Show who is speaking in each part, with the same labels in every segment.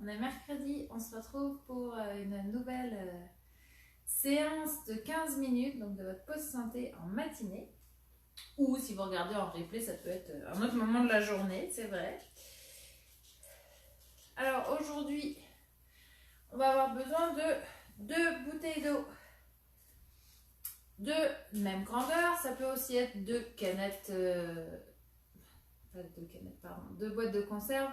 Speaker 1: On est mercredi, on se retrouve pour une nouvelle séance de 15 minutes, donc de votre pause santé en matinée. Ou si vous regardez en replay, ça peut être un autre moment de la journée, c'est vrai. Alors aujourd'hui, on va avoir besoin de 2 bouteilles d'eau de même grandeur. Ça peut aussi être 2 canettes, pas 2 canettes, pardon, 2 boîtes de conserve,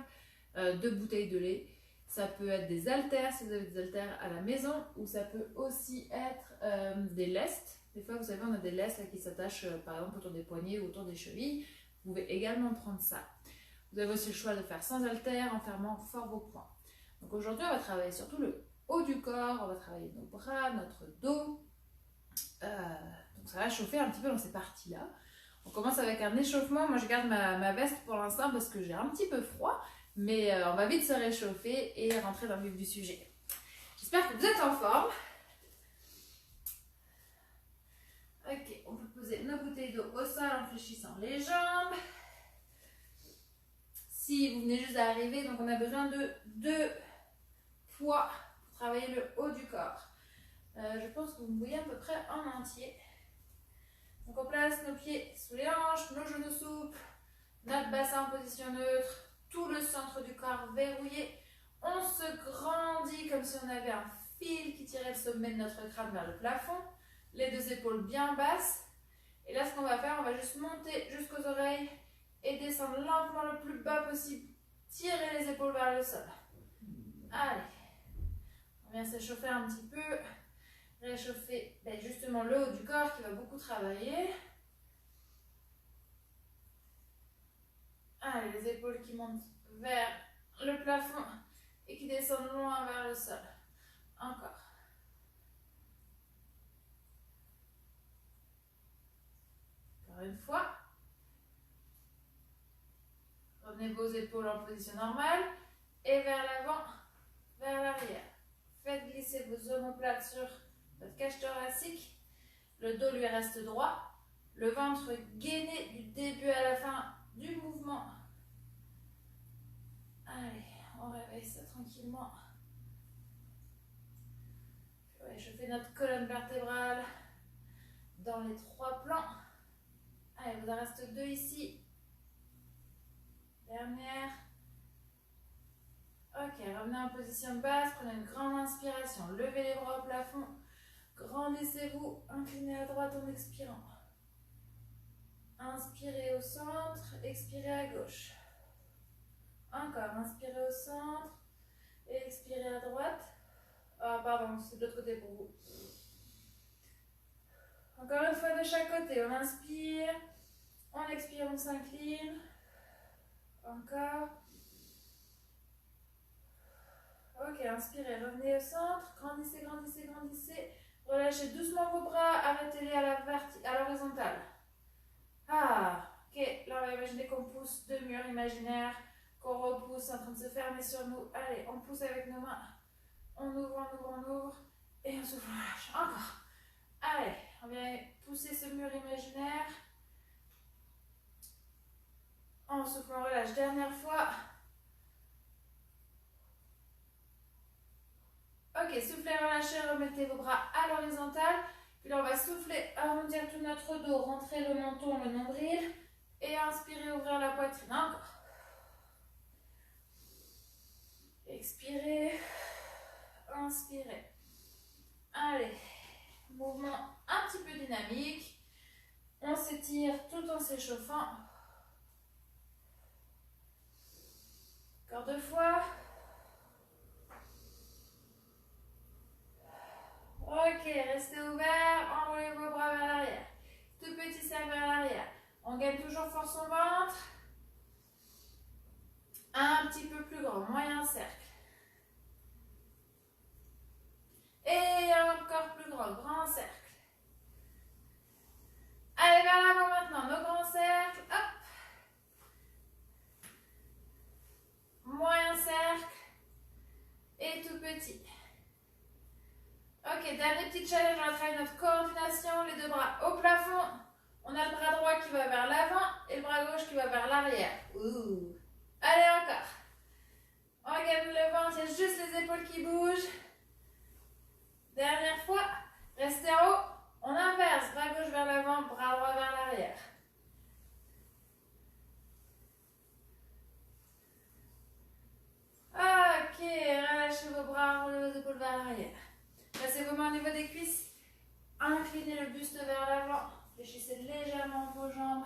Speaker 1: 2 bouteilles de lait. Ça peut être des haltères si vous avez des haltères à la maison, ou ça peut aussi être des lestes. Des fois, vous savez, on a des lestes là, qui s'attachent par exemple autour des poignets ou autour des chevilles. Vous pouvez également prendre ça. Vous avez aussi le choix de faire sans haltères en fermant fort vos poings. Donc aujourd'hui, on va travailler surtout le haut du corps, on va travailler nos bras, notre dos. Donc ça va chauffer un petit peu dans ces parties-là. On commence avec un échauffement. Moi, je garde ma veste pour l'instant parce que j'ai un petit peu froid. Mais on va vite se réchauffer et rentrer dans le vif du sujet. J'espère que vous êtes en forme. Ok, on peut poser nos bouteilles d'eau au sol en fléchissant les jambes. Si vous venez juste d'arriver, donc on a besoin de 2 poids pour travailler le haut du corps. Je pense que vous me voyez à peu près en entier. Donc on place nos pieds sous les hanches, nos genoux souples, notre bassin en position neutre. Tout le centre du corps verrouillé. On se grandit comme si on avait un fil qui tirait le sommet de notre crâne vers le plafond. Les 2 épaules bien basses. Et là, ce qu'on va faire, on va juste monter jusqu'aux oreilles et descendre lentement le plus bas possible. Tirer les épaules vers le sol. Allez. On vient s'échauffer un petit peu. Réchauffer justement le haut du corps qui va beaucoup travailler. Allez, les épaules qui montent vers le plafond et qui descendent loin vers le sol. Encore. Encore une fois. Revenez vos épaules en position normale et vers l'avant, vers l'arrière. Faites glisser vos omoplates sur votre cage thoracique. Le dos lui reste droit. Le ventre gainé du début à la fin du mouvement. Allez, on réveille ça tranquillement. Puis on va échauffer notre colonne vertébrale dans les 3 plans. Allez, il vous en reste 2 ici. Dernière. Ok, revenez en position basse, prenez une grande inspiration. Levez les bras au plafond. Grandissez-vous, inclinez à droite en expirant. Inspirez au centre, expirez à gauche. Encore, inspirez au centre et expirez à droite. Ah, pardon, c'est de l'autre côté pour vous. Encore une fois de chaque côté, on inspire, on expire, on s'incline. Encore. Ok, inspirez, revenez au centre, grandissez, grandissez, grandissez. Relâchez doucement vos bras, arrêtez-les à l'horizontale. Ah, ok, là on va imaginer qu'on pousse 2 murs imaginaires, qu'on repousse en train de se fermer sur nous. Allez, on pousse avec nos mains. On ouvre, on ouvre, on ouvre. Et on souffle, on lâche. Encore. Allez, on vient pousser ce mur imaginaire. On souffle, on relâche. Dernière fois. Ok, soufflez, relâchez, remettez vos bras à l'horizontale. Puis là, on va souffler, arrondir tout notre dos, rentrer le menton, le nombril. Et inspirez, ouvrir la poitrine. Encore. Expirez. Inspirez. Allez, mouvement un petit peu dynamique. On s'étire tout en s'échauffant. Encore 2 fois. Ok, restez ouvert, enroulez vos bras vers l'arrière. Tout petit cercle vers l'arrière. On gagne toujours force au ventre. Un petit peu plus grand, moyen cercle. Et encore plus grand, grand cercle. Allez vers l'avant maintenant, nos grands cercles. Hop. Moyen cercle. Et tout petit. Ok, dernier petit challenge, on va travailler notre coordination, les 2 bras au plafond. On a le bras droit qui va vers l'avant et le bras gauche qui va vers l'arrière. Allez, encore. On gagne le ventre, il y a juste les épaules qui bougent. Dernière fois, restez en haut. On inverse, bras gauche vers l'avant, bras droit vers l'arrière. Ok, relâchez vos bras, roulez vos épaules vers l'arrière. Placez vos mains au niveau des cuisses. Inclinez le buste vers l'avant. Fléchissez légèrement vos jambes.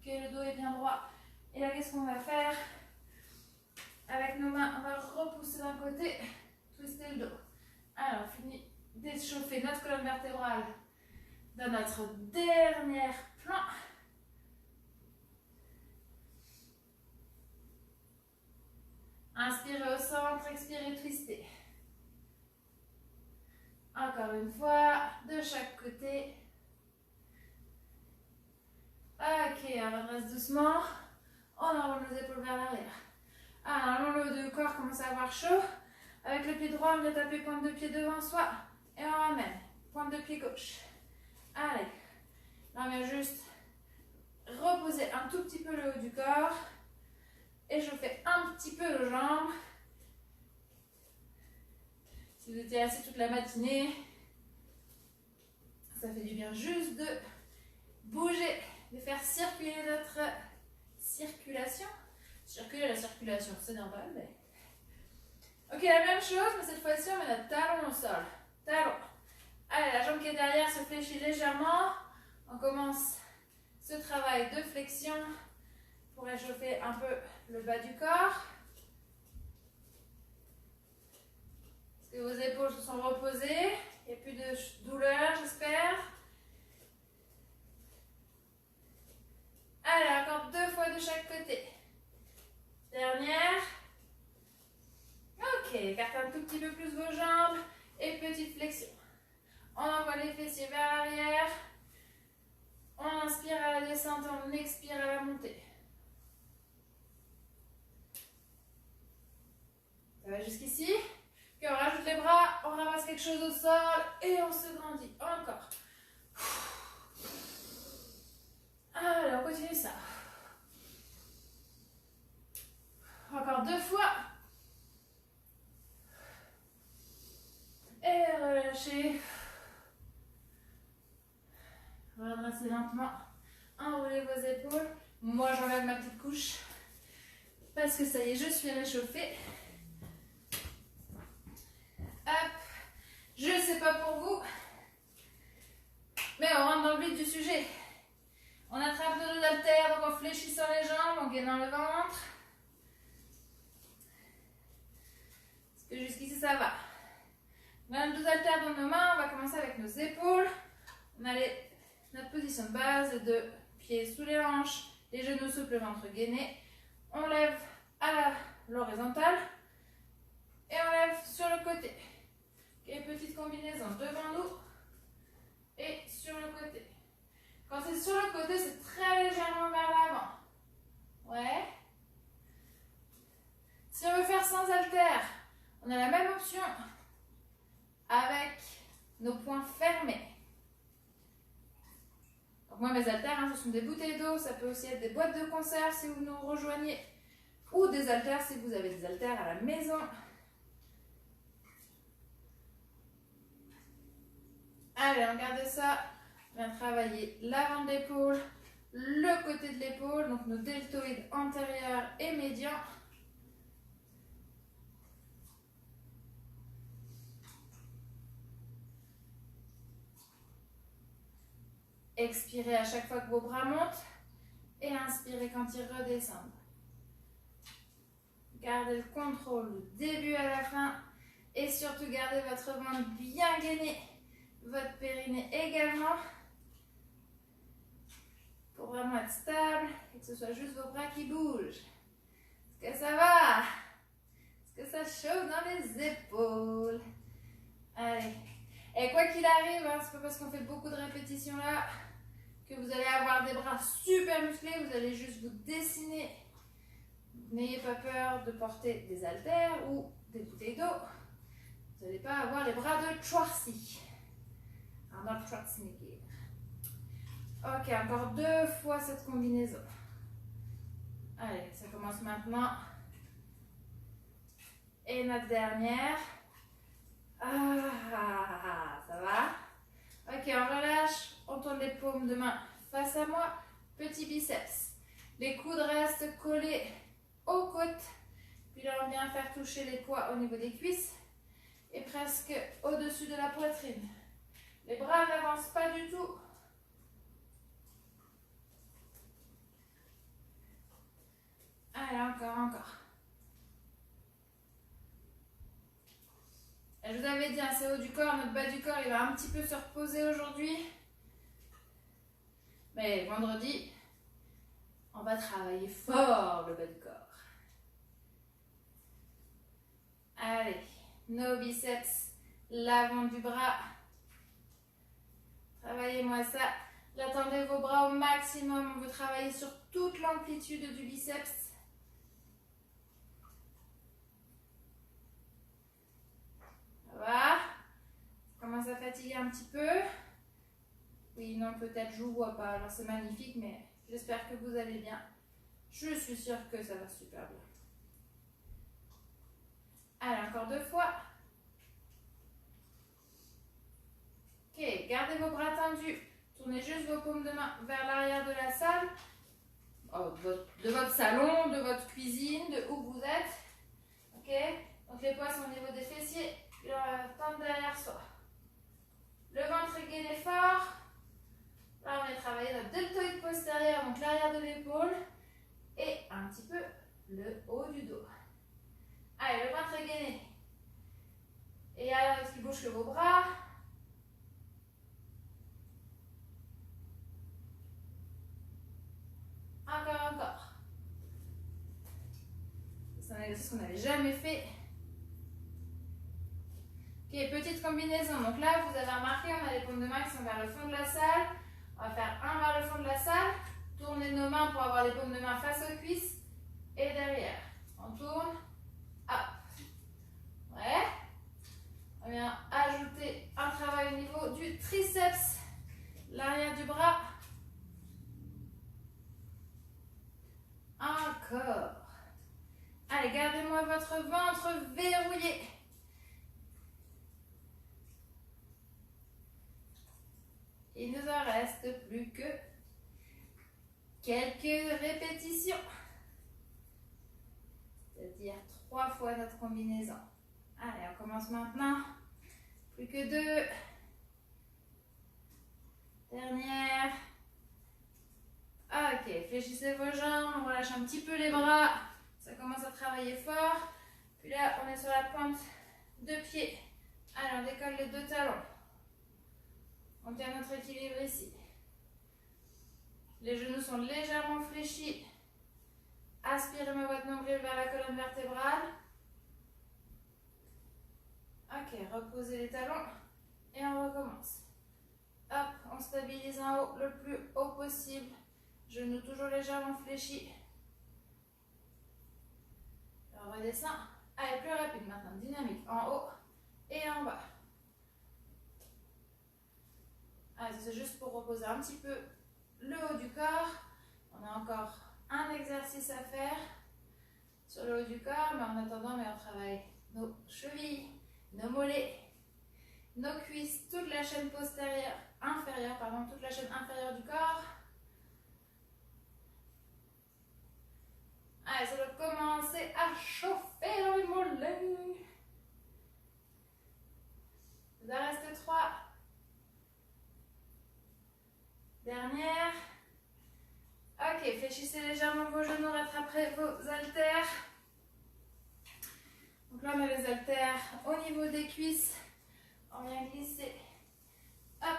Speaker 1: Que le dos est bien droit. Et là, qu'est-ce qu'on va faire? Avec nos mains, on va repousser d'un côté, twister le dos. Alors, fini d'échauffer notre colonne vertébrale dans notre dernier plan. Inspirez au centre, expirez, twistez. Encore une fois, de chaque côté. Ok, on redresse doucement. On enroule nos épaules vers l'arrière. Alors, le haut du corps commence à avoir chaud. Avec le pied droit, on vient taper pointe de pied devant soi. Et on ramène. Pointe de pied gauche. Allez. Là, on vient juste reposer un tout petit peu le haut du corps. Échauffer un petit peu nos jambes. Si vous étiez assis toute la matinée, ça fait du bien juste de bouger, de faire circuler notre circulation. Circuler la circulation, c'est normal, mais... Ok, la même chose, mais cette fois-ci, on met notre talon au sol. Talon. Allez, la jambe qui est derrière se fléchit légèrement. On commence ce travail de flexion pour réchauffer un peu le bas du corps. Est-ce que vos épaules se sont reposées? Il n'y a plus de douleur, j'espère. Allez, encore 2 fois de chaque côté. Dernière. Ok, écartez un tout petit peu plus vos jambes et petite flexion. On envoie les fessiers vers l'arrière. On inspire à la descente, on expire à la montée. Ça va jusqu'ici. Puis on rajoute les bras, on ramasse quelque chose au sol et on se grandit. Encore. Allez, on continue ça. Encore 2 fois. Et relâchez. Redressez lentement. Enroulez vos épaules. Moi, j'enlève ma petite couche. Parce que ça y est, je suis réchauffée. Hop. Je ne sais pas pour vous. Mais on rentre dans le vif du sujet. On attrape nos dos haltères, donc en fléchissant les jambes, en gainant le ventre. Est-ce que jusqu'ici ça va? On a nos dos haltères dans nos mains, on va commencer avec nos épaules. On a notre position de base, de pieds sous les hanches, les genoux souples, le ventre gainé. On lève à l'horizontale et on lève sur le côté. Okay, petite combinaison devant nous et sur le côté. Quand c'est sur le côté, c'est très légèrement vers l'avant. Ouais. Si on veut faire sans haltères, on a la même option avec nos poings fermés. Donc moi, mes haltères, ce sont des bouteilles d'eau. Ça peut aussi être des boîtes de conserve si vous nous rejoignez. Ou des haltères si vous avez des haltères à la maison. Allez, regardez ça. On vient travailler l'avant de l'épaule, le côté de l'épaule, donc nos deltoïdes antérieurs et médians. Expirez à chaque fois que vos bras montent et inspirez quand ils redescendent. Gardez le contrôle du début à la fin et surtout gardez votre ventre bien gainé, votre périnée également pour vraiment être stable et que ce soit juste vos bras qui bougent. Est-ce que ça va? Est-ce que ça chauffe dans les épaules? Allez. Et quoi qu'il arrive, c'est pas parce qu'on fait beaucoup de répétitions là que vous allez avoir des bras super musclés, vous allez juste vous dessiner. N'ayez pas peur de porter des haltères ou des bouteilles d'eau. Vous n'allez pas avoir les bras de Schwarzy. Arnold Schwarzenegger. Ok, encore 2 fois cette combinaison. Allez, ça commence maintenant. Et notre dernière. Ça va? Ok, on relâche, on tourne les paumes de main face à moi. Petit biceps. Les coudes restent collés aux côtes. Puis là, on vient faire toucher les poids au niveau des cuisses et presque au-dessus de la poitrine. Les bras n'avancent pas du tout. Allez, encore. Et je vous avais dit, c'est haut du corps, notre bas du corps, il va un petit peu se reposer aujourd'hui. Mais vendredi, on va travailler fort le bas du corps. Allez, nos biceps, l'avant du bras. Travaillez-moi ça. Là, tendez vos bras au maximum. On veut travailler sur toute l'amplitude du biceps. Ça va? Ça commence à fatiguer un petit peu. Oui, non, peut-être, je vous vois pas. Alors, c'est magnifique, mais j'espère que vous allez bien. Je suis sûre que ça va super bien. Allez, encore 2 fois. Ok, gardez vos bras tendus. Tournez juste vos paumes de main vers l'arrière de la salle. De votre salon, de votre cuisine, de où vous êtes. Ok? Donc les poids sont au niveau des fessiers. Puis on va tendre derrière soi. Le ventre est gainé fort. Là, on va travailler notre deltoïde postérieur, donc l'arrière de l'épaule. Et un petit peu le haut du dos. Allez, le ventre est gainé. Et alors, ce qui bouge que vos bras. Encore. C'est un exercice qu'on n'avait jamais fait. Ok, petite combinaison. Donc là, vous avez remarqué, on a les paumes de main qui sont vers le fond de la salle. On va faire un vers le fond de la salle. Tournez nos mains pour avoir les paumes de main face aux cuisses. Et derrière. On tourne. Hop. Ouais. On vient ajouter un travail au niveau du triceps. L'arrière du bras. Encore. Allez, gardez-moi votre ventre verrouillé. Il nous en reste plus que quelques répétitions. C'est-à-dire 3 fois notre combinaison. Allez, on commence maintenant. Plus que 2. Dernière. Ok, fléchissez vos jambes, on relâche un petit peu les bras. Ça commence à travailler fort. Puis là, on est sur la pointe de pied. Allez, on décolle les 2 talons. On tient notre équilibre ici. Les genoux sont légèrement fléchis. Aspirez ma votre nombril vers la colonne vertébrale. Ok, reposez les talons et on recommence. Hop, on stabilise en haut le plus haut possible. Genoux toujours légèrement fléchis. On redescend. Allez, plus rapide maintenant. Dynamique en haut et en bas. Allez, c'est juste pour reposer un petit peu le haut du corps. On a encore un exercice à faire sur le haut du corps, mais en attendant, on travaille nos chevilles, nos mollets, nos cuisses, toute la chaîne inférieure, toute la chaîne inférieure du corps. Allez, ça doit commencer à chauffer dans les mollets. Il en reste 3. Dernière. Ok, fléchissez légèrement vos genoux, rattrapez vos haltères. Donc là, on a les haltères au niveau des cuisses. On vient glisser. Hop.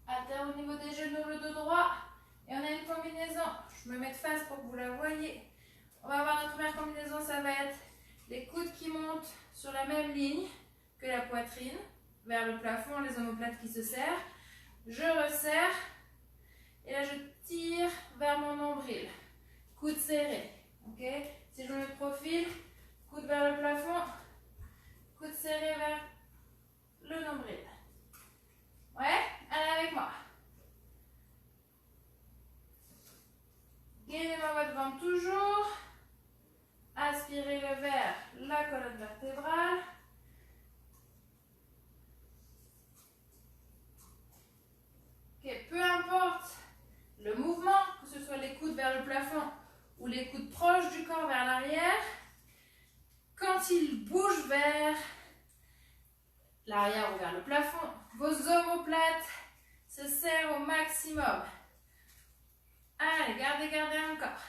Speaker 1: Haltères au niveau des genoux, le dos droit. Et on a une combinaison. Je me mets de face pour que vous la voyez. On va avoir notre première combinaison, ça va être les coudes qui montent sur la même ligne que la poitrine, vers le plafond, les omoplates qui se serrent. Je resserre. Et là, je tire vers mon nombril. Coude serré. Okay. Si je me profile, coude vers le plafond, coude serré vers le nombril. Ouais, allez avec moi. Gainez votre ventre toujours. Aspirez le vers vers la colonne vertébrale. Ok, peu importe le mouvement, que ce soit les coudes vers le plafond ou les coudes proches du corps vers l'arrière, quand ils bougent vers l'arrière ou vers le plafond, vos omoplates se serrent au maximum. Allez, gardez, gardez encore.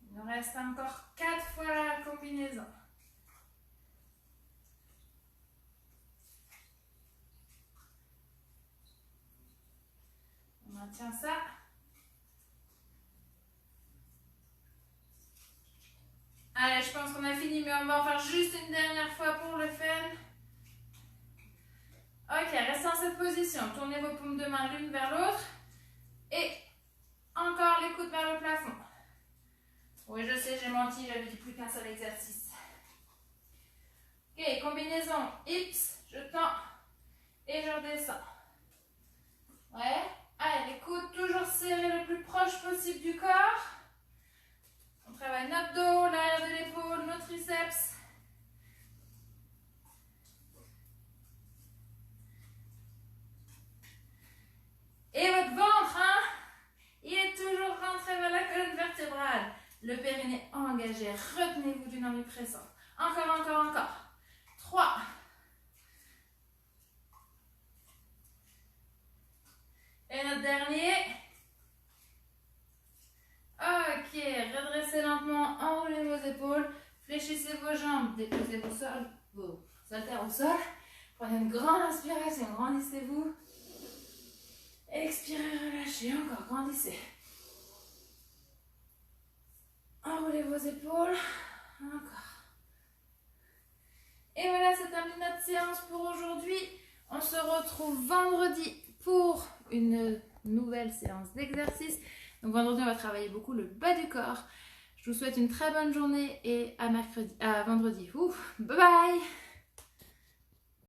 Speaker 1: Il nous reste encore 4 fois la combinaison. On maintient ça. Allez, je pense qu'on a fini, mais on va en faire juste une dernière fois pour le fun. Ok, restez en cette position. Tournez vos paumes de main l'une vers l'autre. Et encore les coudes vers le plafond. Oui, je sais, j'ai menti, j'avais dit plus qu'un seul exercice. Ok, combinaison hips, je tends et je redescends. Ouais, allez, les coudes toujours serrés le plus proche possible du corps. On travaille notre dos, l'arrière de l'épaule, nos triceps. Et votre ventre, hein, il est toujours rentré vers la colonne vertébrale. Le périnée engagé. Retenez-vous d'une envie pressante. Encore, encore, encore. 3. Et notre dernier. Ok, redressez lentement, enroulez vos épaules, fléchissez vos jambes, déposez vos haltères au sol. Prenez une grande inspiration, grandissez-vous. Expirez, relâchez, encore, grandissez. Enroulez vos épaules, encore. Et voilà, c'est terminé notre séance pour aujourd'hui. On se retrouve vendredi pour une nouvelle séance d'exercice. Donc vendredi, on va travailler beaucoup le bas du corps. Je vous souhaite une très bonne journée et à vendredi. Ouf, bye bye!